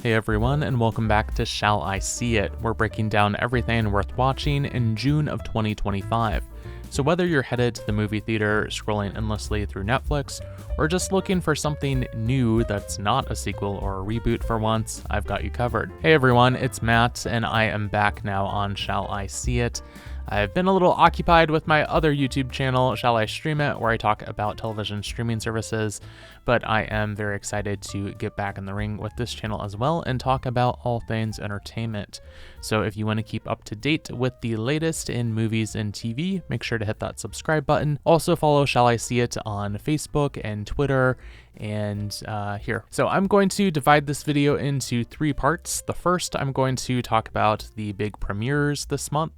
Hey everyone, and welcome back to Shall I See It? We're breaking down everything worth watching in June of 2025. So whether you're headed to the movie theater, scrolling endlessly through Netflix, or just looking for something new that's not a sequel or a reboot for once, I've got you covered. Hey everyone, it's Matt, and I am back now on Shall I See It? I've been a little occupied with my other YouTube channel, Shall I Stream It, where I talk about television streaming services, but I am very excited to get back in the ring with this channel as well and talk about all things entertainment. So if you want to keep up to date with the latest in movies and TV, make sure to hit that subscribe button. Also follow Shall I See It on Facebook and Twitter and here. So I'm going to divide this video into three parts. The first, I'm going to talk about the big premieres this month.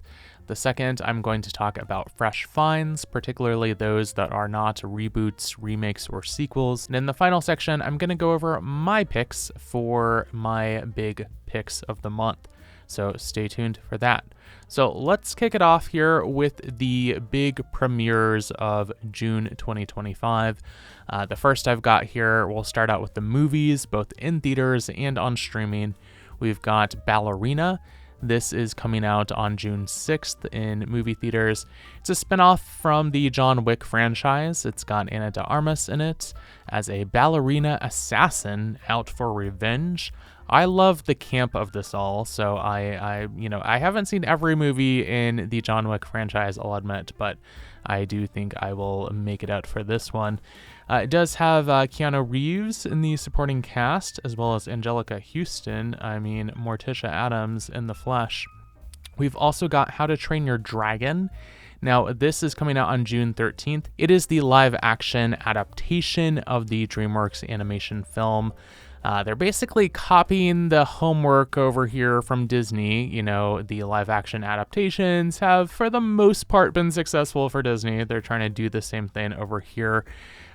The second, I'm going to talk about fresh finds, particularly those that are not reboots, remakes, or sequels. And in the final section, I'm going to go over my picks for my big picks of the month. So stay tuned for that. So let's kick it off here with the big premieres of June 2025. The first I've got here, we'll start out with the movies, both in theaters and on streaming. We've got Ballerina. This is coming out on June 6th in movie theaters. It's a spinoff from the John Wick franchise. It's got Ana de Armas in it as a ballerina assassin out for revenge. I love the camp of this all, so I haven't seen every movie in the John Wick franchise, I'll admit, but I do think I will make it out for this one. It does have Keanu Reeves in the supporting cast, as well as Angelica Houston, Morticia Addams in the flesh. We've also got How to Train Your Dragon. Now, this is coming out on June 13th. It is the live-action adaptation of the DreamWorks animation film. They're basically copying the homework over here from Disney. You know, the live-action adaptations have, for the most part, been successful for Disney. They're trying to do the same thing over here.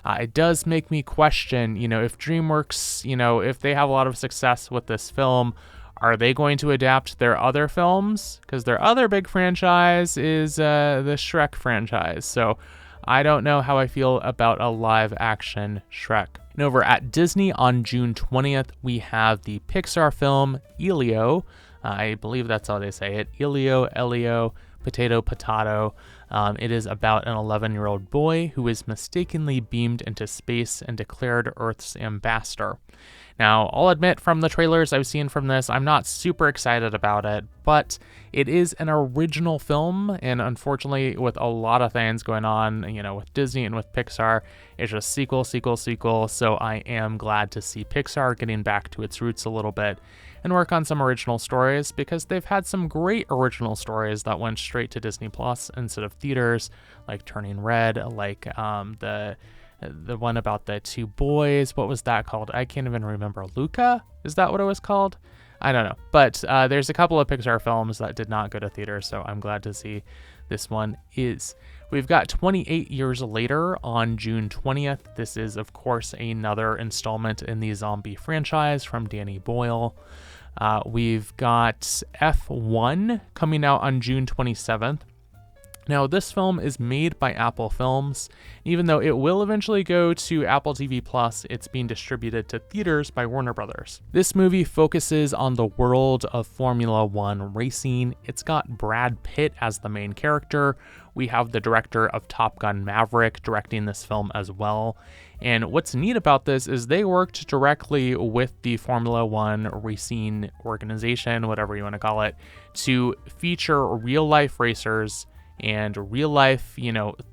It does make me question, if DreamWorks, if they have a lot of success with this film, are they going to adapt their other films? Because their other big franchise is the Shrek franchise. So I don't know how I feel about a live-action Shrek. And over at Disney on June 20th, we have the Pixar film Elio. I believe that's how they say it. Elio, potato, potato. It is about an 11-year-old boy who is mistakenly beamed into space and declared Earth's ambassador. Now, I'll admit from the trailers I've seen from this, I'm not super excited about it, but it is an original film, and unfortunately, with a lot of things going on, with Disney and with Pixar, it's just sequel, so I am glad to see Pixar getting back to its roots a little bit and work on some original stories, because they've had some great original stories that went straight to Disney Plus instead of theaters, like Turning Red, like the one about the two boys. What was that called? I can't even remember. Luca? Is that what it was called? I don't know. But there's a couple of Pixar films that did not go to theater, so I'm glad to see this one is. We've got 28 Years Later on June 20th. This is, of course, another installment in the zombie franchise from Danny Boyle. We've got F1 coming out on June 27th. Now, this film is made by Apple Films. Even though it will eventually go to Apple TV+, it's being distributed to theaters by Warner Brothers. This movie focuses on the world of Formula One racing. It's got Brad Pitt as the main character. We have the director of Top Gun Maverick directing this film as well. And what's neat about this is they worked directly with the Formula One racing organization, whatever you want to call it, to feature real-life racers and real life,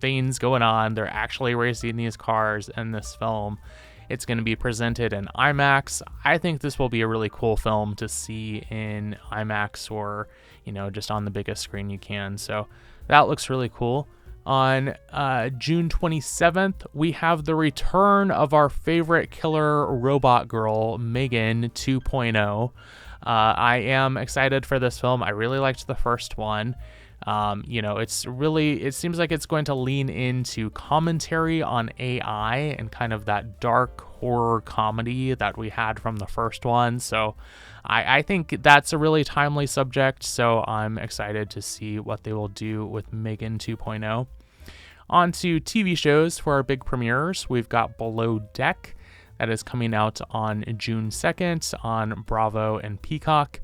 things going on. They're actually racing these cars in this film. It's going to be presented in IMAX. I think this will be a really cool film to see in IMAX or, just on the biggest screen you can. So that looks really cool. On June 27th, we have the return of our favorite killer robot girl, Megan 2.0. I am excited for this film. I really liked the first one. It seems like it's going to lean into commentary on AI and kind of that dark horror comedy that we had from the first one. So I think that's a really timely subject. So I'm excited to see what they will do with Megan 2.0. On to TV shows for our big premieres. We've got Below Deck. That is coming out on June 2nd on Bravo and Peacock.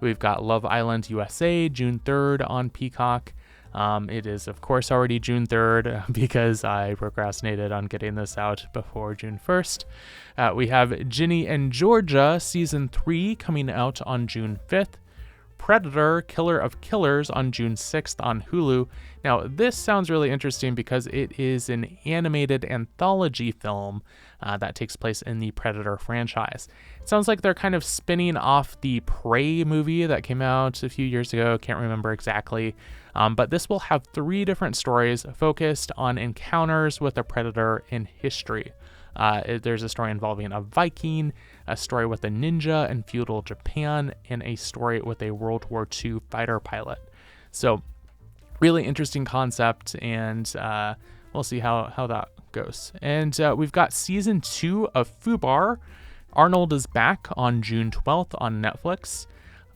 We've got Love Island USA, June 3rd on Peacock. It is, of course, already June 3rd because I procrastinated on getting this out before June 1st. We have Ginny and Georgia Season 3 coming out on June 5th. Predator, Killer of Killers on June 6th on Hulu. Now, this sounds really interesting because it is an animated anthology film that takes place in the Predator franchise. It sounds like they're kind of spinning off the Prey movie that came out a few years ago. Can't remember exactly. But this will have 3 different stories focused on encounters with a predator in history. There's a story involving a Viking, a story with a ninja in feudal Japan, and a story with a World War II fighter pilot. So really interesting concept, and we'll see how that goes. And we've got season 2 of Fubar. Arnold is back on June 12th on Netflix.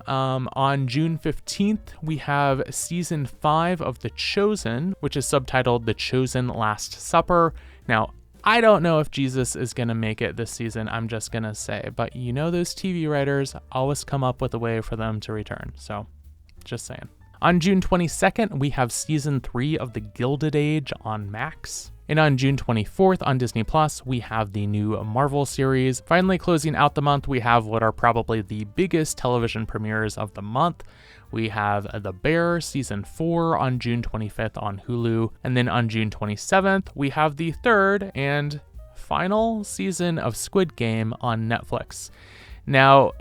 On June 15th, we have season 5 of The Chosen, which is subtitled The Chosen Last Supper. Now, I don't know if Jesus is going to make it this season, I'm just going to say, but you know those TV writers always come up with a way for them to return, so just saying. On June 22nd, we have season 3 of The Gilded Age on Max. And on June 24th on Disney Plus, we have the new Marvel series. Finally closing out the month, we have what are probably the biggest television premieres of the month. We have The Bear season 4 on June 25th on Hulu. And then on June 27th, we have the third and final season of Squid Game on Netflix. Now,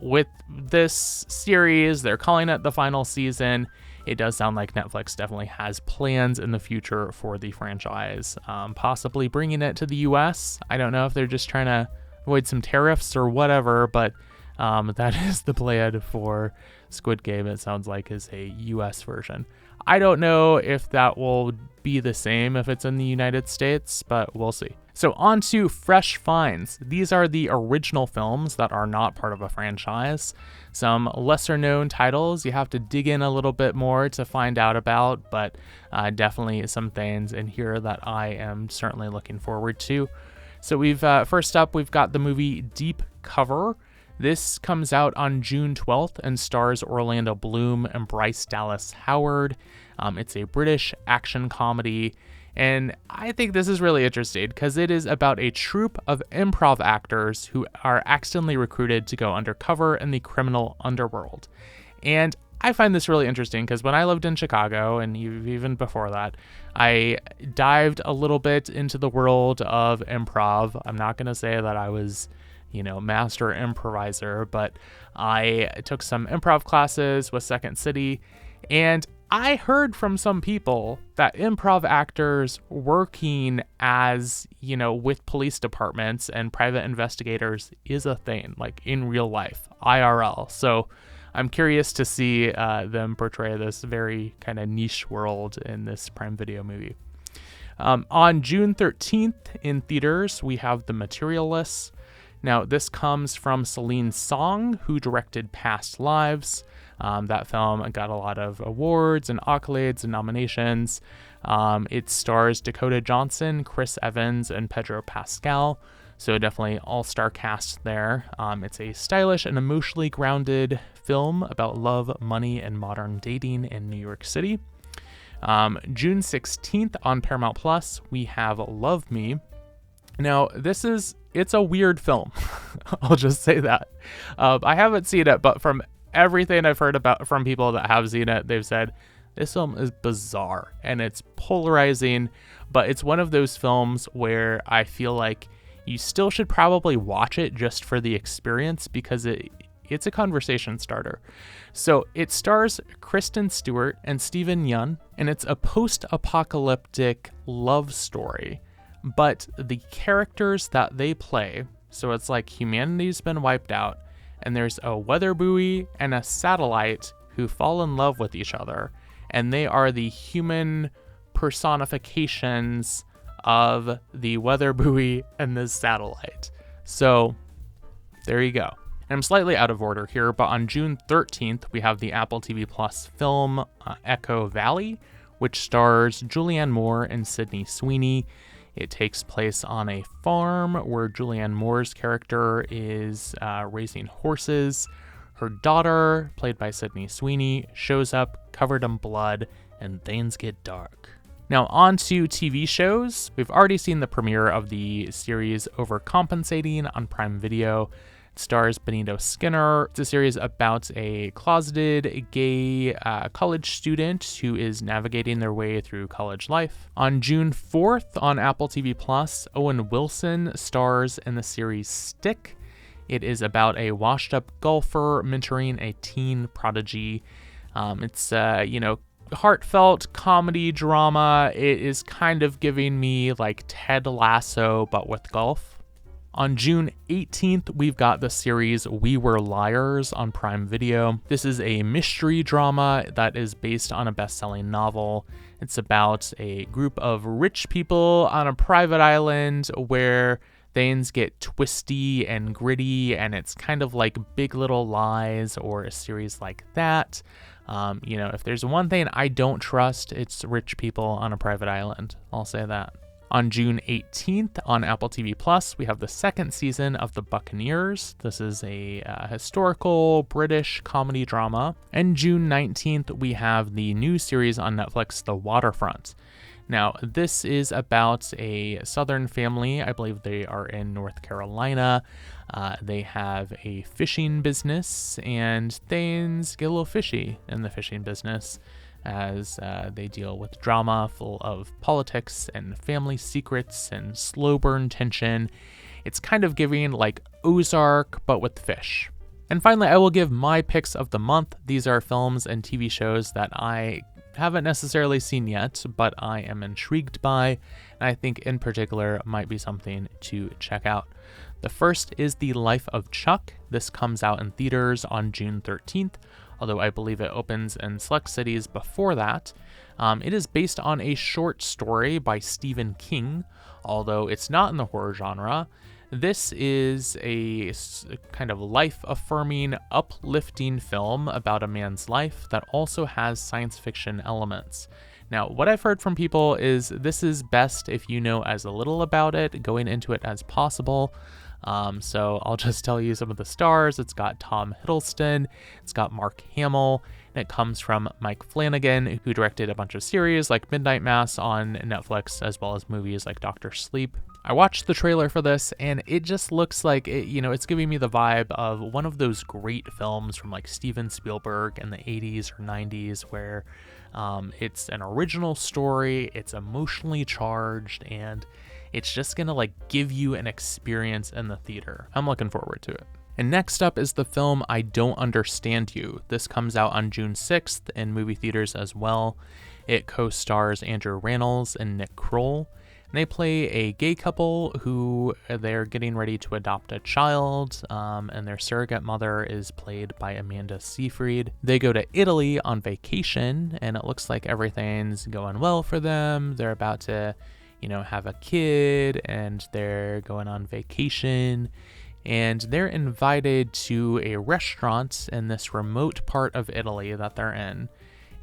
with this series, they're calling it the final season. It does sound like Netflix definitely has plans in the future for the franchise, possibly bringing it to the US. I don't know if they're just trying to avoid some tariffs or whatever, but that is the plan for Squid Game. It sounds like is a US version. I don't know if that will be the same if it's in the United States, but we'll see. So on to Fresh Finds. These are the original films that are not part of a franchise. Some lesser known titles you have to dig in a little bit more to find out about, but definitely some things in here that I am certainly looking forward to. So we've first up, we've got the movie Deep Cover. This comes out on June 12th and stars Orlando Bloom and Bryce Dallas Howard. It's a British action comedy, and I think this is really interesting because it is about a troupe of improv actors who are accidentally recruited to go undercover in the criminal underworld. And I find this really interesting because when I lived in Chicago, and even before that, I dived a little bit into the world of improv. I'm not going to say that I was master improviser, but I took some improv classes with Second City, and I heard from some people that improv actors working as, with police departments and private investigators is a thing, like in real life, IRL. So I'm curious to see them portray this very kind of niche world in this Prime Video movie. On June 13th in theaters, we have The Materialists. Now, this comes from Celine Song, who directed Past Lives. That film got a lot of awards and accolades and nominations. It stars Dakota Johnson, Chris Evans, and Pedro Pascal. So definitely all-star cast there. It's a stylish and emotionally grounded film about love, money, and modern dating in New York City. June 16th on Paramount Plus, we have Love Me. Now, it's a weird film. I'll just say that. I haven't seen it, but from everything I've heard about from people that have seen it, they've said this film is bizarre and it's polarizing, but it's one of those films where I feel like you still should probably watch it just for the experience because it's a conversation starter. So it stars Kristen Stewart and Steven Yeun, and it's a post-apocalyptic love story. But the characters that they play, so it's like humanity's been wiped out, and there's a weather buoy and a satellite who fall in love with each other, and they are the human personifications of the weather buoy and the satellite. So there you go. And I'm slightly out of order here, but on June 13th, we have the Apple TV Plus film Echo Valley, which stars Julianne Moore and Sydney Sweeney. It takes place on a farm where Julianne Moore's character is raising horses. Her daughter, played by Sydney Sweeney, shows up covered in blood, and things get dark. Now on to TV shows. We've already seen the premiere of the series Overcompensating on Prime Video. It stars Benito Skinner. It's a series about a closeted gay college student who is navigating their way through college life. On June 4th on Apple TV Plus, Owen Wilson stars in the series Stick. It is about a washed-up golfer mentoring a teen prodigy. It's heartfelt comedy drama. It is kind of giving me like Ted Lasso, but with golf. On June 18th, we've got the series We Were Liars on Prime Video. This is a mystery drama that is based on a best-selling novel. It's about a group of rich people on a private island where things get twisty and gritty, and it's kind of like Big Little Lies or a series like that. If there's one thing I don't trust, it's rich people on a private island. I'll say that. On June 18th on Apple TV Plus, we have the second season of The Buccaneers. This is a historical British comedy drama. And June 19th, we have the new series on Netflix, The Waterfront. Now, this is about a Southern family. I believe they are in North Carolina. They have a fishing business, and things get a little fishy in the fishing business as they deal with drama full of politics and family secrets and slow burn tension. It's kind of giving like Ozark, but with fish. And finally, I will give my picks of the month. These are films and TV shows that I haven't necessarily seen yet, but I am intrigued by, and I think in particular might be something to check out. The first is The Life of Chuck. This comes out in theaters on June 13th, although I believe it opens in select cities before that. It is based on a short story by Stephen King, although it's not in the horror genre. This is a kind of life-affirming, uplifting film about a man's life that also has science fiction elements. Now, what I've heard from people is this is best if you know as little about it, going into it as possible. So I'll just tell you some of the stars. It's got Tom Hiddleston, it's got Mark Hamill, and it comes from Mike Flanagan, who directed a bunch of series like Midnight Mass on Netflix, as well as movies like Dr. Sleep. I watched the trailer for this, and it just looks like it's giving me the vibe of one of those great films from like Steven Spielberg in the 80s or 90s where it's an original story, it's emotionally charged, and it's just gonna like give you an experience in the theater. I'm looking forward to it. And next up is the film I Don't Understand You. This comes out on June 6th in movie theaters as well. It co-stars Andrew Rannells and Nick Kroll. And they play a gay couple who they're getting ready to adopt a child, and their surrogate mother is played by Amanda Seyfried. They go to Italy on vacation, and it looks like everything's going well for them. They're about to, have a kid, and they're going on vacation, and they're invited to a restaurant in this remote part of Italy that they're in.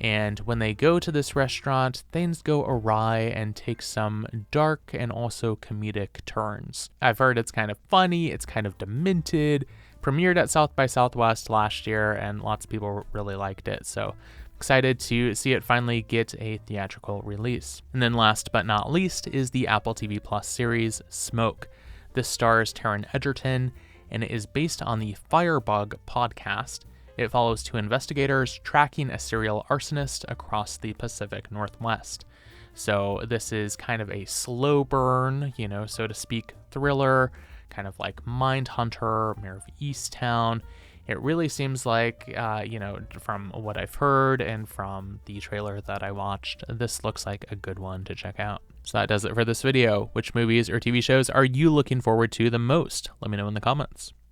And when they go to this restaurant, things go awry and take some dark and also comedic turns. I've heard it's kind of funny, it's kind of demented, premiered at South by Southwest last year, and lots of people really liked it. So excited to see it finally get a theatrical release. And then last but not least is the Apple TV Plus series Smoke. This stars Taron Egerton, and it is based on the Firebug podcast. It follows two investigators tracking a serial arsonist across the Pacific Northwest. So this is kind of a slow burn, so to speak, thriller, kind of like Mindhunter, Mayor of Easttown. It really seems like, from what I've heard and from the trailer that I watched, this looks like a good one to check out. So that does it for this video. Which movies or TV shows are you looking forward to the most? Let me know in the comments.